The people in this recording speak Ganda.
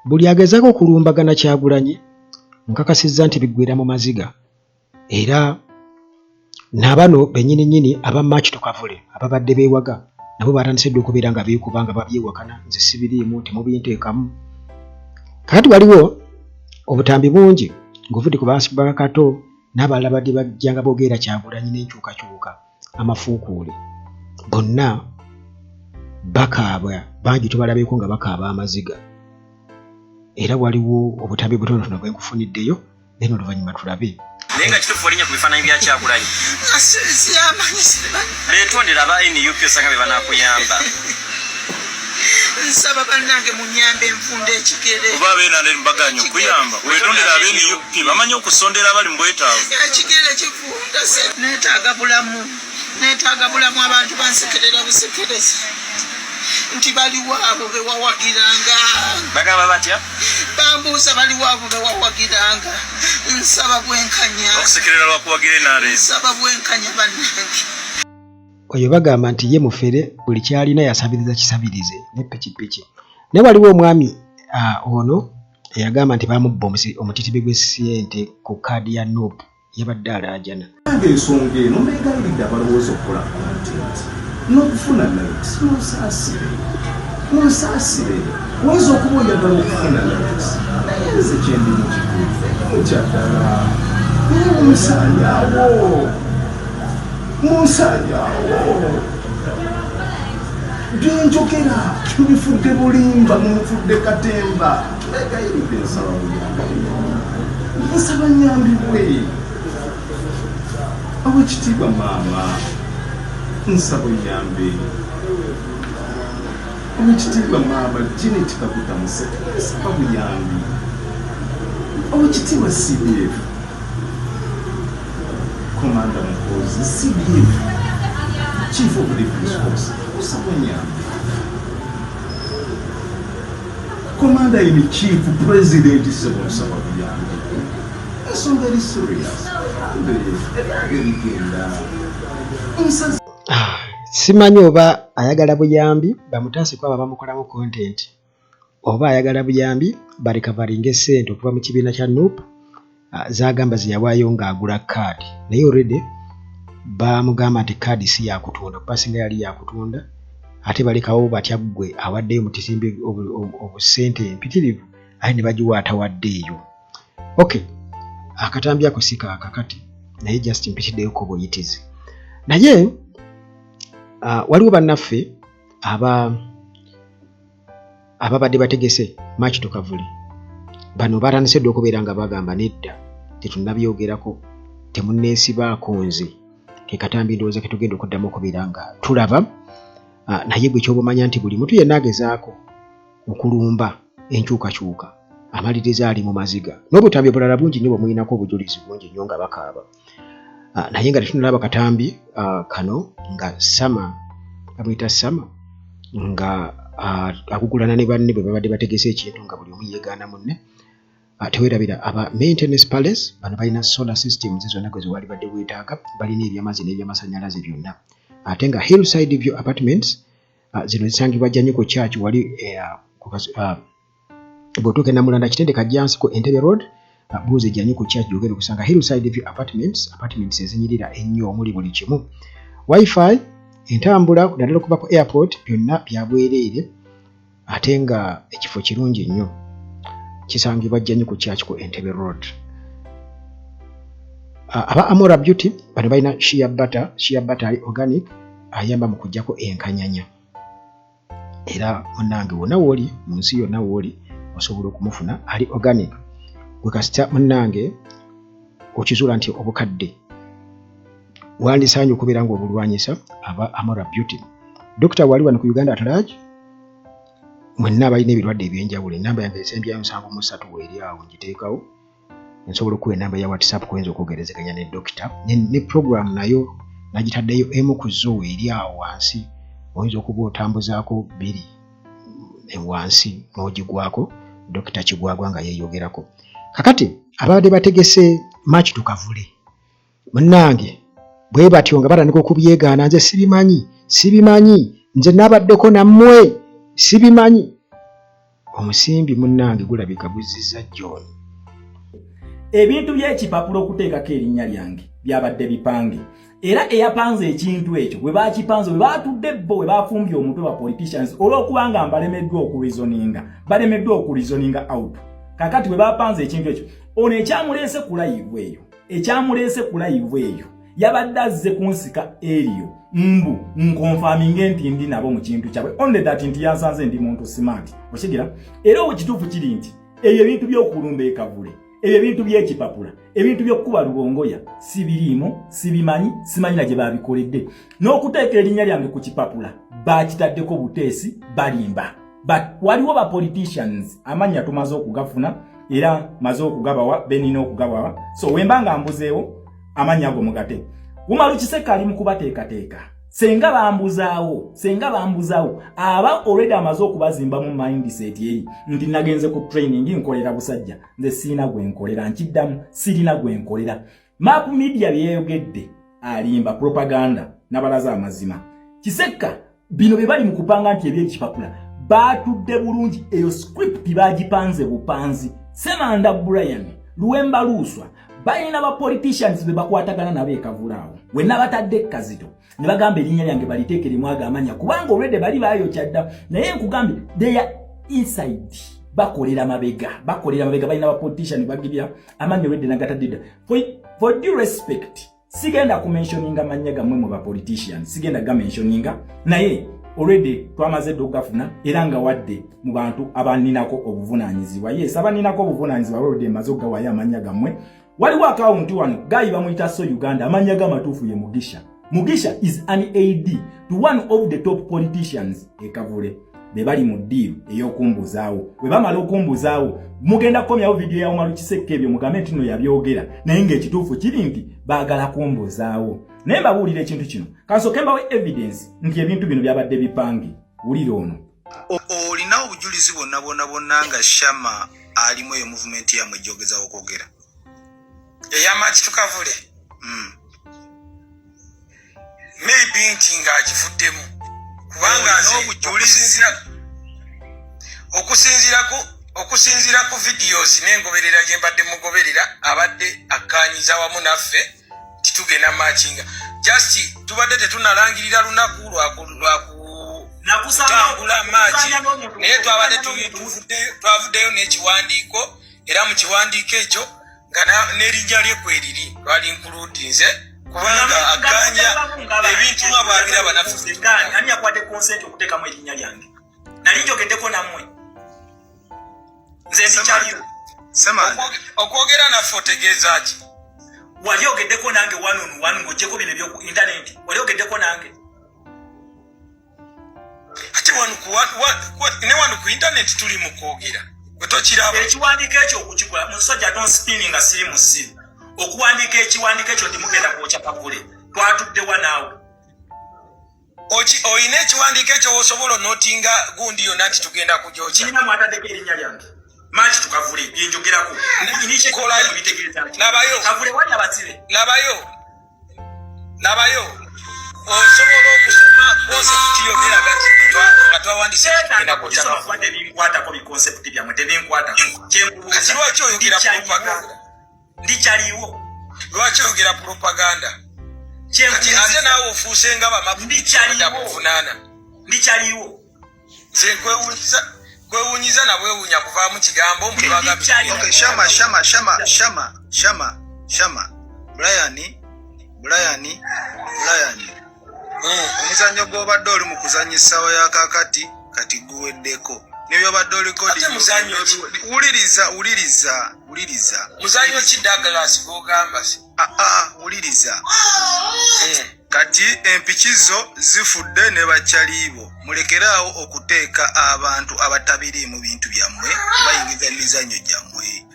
buli agezaako okulumbagana Kyagulanyi nkakasizza nti biggwera mu maziga era n'abano bennyini nnyini aba March Tukavule ababadde beewaga nabo batandise dde okubeera nga beekuba nga babyewakana nze sibiriimu temubinteekamu. Kakati waliwo obutambi bungi ng'ovudde ku Baakato n'abalala badde bajja nga boogera Kyagulanyi n'enkyukakyuka amafuukuule bonna bakaaba bangi tubalabeeko nga bakaaba amaziga era waliwo obutambi butonotono bwe nkufuniddeyo naye oluvannyuma tulabe. Naye nga kituufu olinya ku bifaananyi bya Kyagulanyi beetondera aba NUP osanga be banaakuyamba. Nsaba bannange munyambe nfunde ekigere oba abeenande mbaganya okuyamba wetondera aba NUP bamanyi okusondera abali mu bwetaavu. ekigere kifunda neetaaga bulamu abantu bansekerera busekereza nti baliwo abo bewawagiranga. Bagamba batya? Bambuuza baliwo abo bewawagiranga. Nsaba bwenkanya. Okusekerera lwakuwagira NRM. Nsaba bwenkanya bannange. Oyo bagamba nti ye mufere buli kyalina yasabiriza kisabirize ne pikipiki. Naye waliwo omwami ono eyagamba nti bamubba omutitibi gw'essente ku kaadi ya NUP yabadde alaajana. Ensonga eno mbeegayiridde abalowooza okukola content n'okufuna likes munsaasire wayinza okuba oyagala okufuna likes naye nze kyendi mu kituufu mukyagala naye munsaanyaawo byenjogera bifudde bulimba mufudde katemba mbeegayiridde nsaba buyambi nsaba nyambibwe Awekitiibwa maama nsaba nyambe Awekitiibwa maama Janet Kaguta Museke nsaba buyambi Awekitiibwa CDF Commander Muhoozi CDF Chief of Defence Force nsaba nyambe Commander in Chief President Ssebo nsaba buyambi ensonga eri serious. Simanyi oba ayagala buyambi bamutaase kwaba bamukolamu content oba ayagala buyambi balikavaringa essente okuva mu kibiina kya NUP zagamba ziyawaayo ng'agula kaadi naye already bamugamba nti kaadi si yakutunda kuba singa yali yakutunda ate balekawo batya ggwe awaddeyo mutisimbi obusente empitirivu aye ne bagiwa atawaddeeyo. Okay. Akatambi ako si kaakakati naye just mpitiddeyo ko buyitizi. Naye waliwo bannaffe ababadde bategese March Tukavule bano batandise dde okubeera nga bagamba nedda tetunnabyogerako temunneesibaako nze ke katambi ndowooza ke tugenda okuddamu okubeera nga tulaba naye gwe ky'obumanya nti buli muntu yenna agezaako okulumba enkyukakyuka amaliriza ali mu maziga n'obutambi bulala bungi nnyo bwemulinako obujulizi bungi nnyo nga bakaaba naye nga tetunalaba katambi kano nga Sama abuyita Sama nga akugulana ne banne bwe babadde bategese ekintu nga buli omu yeegaana munne teweerabira aba maintenance palace bano balina solar systems zonna gwe wali badde weetaaga balina ebyamazzi n'ebyamasannyalaze byonna ate nga Hillside View Apartments zino zisangibwa Janyuko Church wali bw'otuuka Namulanda Kitende Kajjansiko Entebbe Road buuza Janyuko Church gy'ogenda okusanga Hillside View Apartments ezinyirira ennyo omuli buli kimu wifi entambula naddala okuva ku airport byonna bya bwereere ate nga ekifo kirungi nnyo kisangibwa Janyuko Church ku Entebbe Road. Aba Amora Beauty bano balina shea butter ali organic ayamba mu kujjako enkanyanya era munnange wonna wooli mu nsi yonna wooli osobola okumufuna ali organic gwe kasita munnange okizuula nti obukadde wandisaanye okubeera nga obulwanyisa aba Amora Beauty. Dr. wali wano ku Uganda at large mwenna abalina ebirwadde ebyenjawulo enamba yange esembyayo 7 weeri awo ngiteekawo nsobola okuwa enamba ya WhatsApp kuyinza okwogerezeganya ne dokita ne program nayo nagitaddeyo emu ku zo eri awo wansi oyinza okuba otambuzaako 2 wansi n'ogigwako Dokita Kigwagwa nga yeeyogerako. Kakati abadde bategese March Tukavule munnange bwe batyo nga batandika okubyegaana nze sibimanyi nze nabaddeko nammwe sibimanyi omusimbi munnange gulabika buzizza John. Ebintu by'ekipapulo okuteekako erinnya lyange byabadde bipange. Era eyapanze ekintu ekyo bwe baakipanze bwe baatudde bo bwe baafumbye omutwe wa politicians olw'okubanga balemeddwa okurizoninga out. Kakati bwe baapanze ekintu ekyo ono ekyamuleese ku live eyo yabadde azze kunsika eriyo nkonfaminge nti ndi nabo mu kintu kyabwe only that nti yansanze ndi muntu smart okigira. Era ekituufu kiri nti ebyo ebintu by'okulumba ekavule, ebyo ebintu by'ekipapula, ebintu by'okkuba lubongoya sibiriimu, sibimanyi, simanyi na gye babikoledde. N'okuteeka erinnya lyange ku kipapula baakitaddeko buteesi balimba. But waliwo ba politicians amanya tumaze okugafuna era maze okugabawa benina okugabawa. So wembanga mbuzeewo amanya ago mugate. Umaru Kiseka ali mu kubateekateeka. Senga bambuzaawo aba already amaze okubazimba mu mindset eri nti nagenze ku training nkolera busajja nze sina gwe nkolera nkiddamu sirina gwe nkolera. Map media byeyogedde alimba propaganda nabalaza amazima. Kiseka bino bye bali mu kupanga nti eby'ekipapula baatudde bulungi eyo script bagipanze bupanzi. Semanda Brian Luwemba Luswa balina ba politicians be bakwatagana nabo ekavulaawo we nabatadde Kazito ne bagamba erinnya lyange baliteekere mwaga amanya kubanga already bali bayokyadda naye nkugambye they are inside bakolera mabega balina ba politician bagibya amanya already nagatadde. For due respect sigenda kumentioninga amanya gamwe mu ba politicians sigenda gamentioninga naye already twamaze dokafuna era nga wadde mu bantu abaninako obuvunanyizibwa. Yes, abaninako obuvunanyizibwa already mazo gawaye amanya gamwe. Waliwo account wano gayi bamuyita So Uganda amanya gamatuufu ye Mugisha. Mugisha is an AD to one of the top politicians ekavule be bali mu deal eyokumbuzaawo. We bamala okumbuzaawo mugenda komyawo video ya Umaru Kiseka ebyo mugambe nti no yabyogera naye ng'ekituufu kiri nti baagala kumbuzaawo. Naye mbabuulira ekintu kino kansooke mbawe evidence nti ebintu bino byabadde bipange. Wulira ono olina obujulizi bonna nga Shama alimu eyo movement yamwe gyogezaawo okwogera ey'amaki tukavule maybe nti ng'agivuddemu kubanga n'obujulizi okusinziira ku videos n'engoberera gye mbadde mugoberera abadde akkaanyiza wamu naffe titugenda makinga just tubadde tetunalangirira lunaku lwakutambula maaki naye twabadde twavuddeyo n'ekiwandiiko era mu kiwandiiko ekyo nga n'erinnya lye kweriri lwali nkuludinze kubanga aganya ebintu ababiraba naffe ani yakwate consent okuteekamu erinnya lyange nali njogeddeko nammwe nze ndikyaliyo okwogera naffe otegeeza ki wali ogeddeko nange one on one ng'ogyeko bino ebyoku intaneti wali ogeddeko nange ate ne wano ku intaneti tuli mu kwogera wetokiraba ekiwandiiko ekyo okukikola musajja ton spinning nga siri mu ssiru okuwandiika ekiwandiiko ekyo timugenda kwokya kakule twatuddewa naawe oyina ekiwandiiko ekyo wosobola onotinga gundi yonna nti tugenda kugyokya kirina mwataddeko erinnya lyange maaki tukavule byenjogerako labayo kavule wali abazibe labayo osobola okusoma konsepti yogeraga nga twawandise tugenda kugyako tebinkwatako bikonsepti byammwe tebinkwatako kati lwaki oyogera propaganda ndikyaliwo lwaki oyogera propaganda kati ate naawe ofuuse nga bamabuvunaana ndikyaliwo nze kwewunyiza nabwewunya kuvaamu kigambo Shama Brian omuzannyo gw'obadde oli mu kuzanyisa wa yakakati kati guweddeko nebyobadde oliko wuliriza muzannyo ki Douglas gwogamba si wuliriza kati empikizo zifudde ne bakyaliibo mulekeraawo okuteeka abantu abatabiri mu bintu byammwe bayingiza emizannyo gyammwe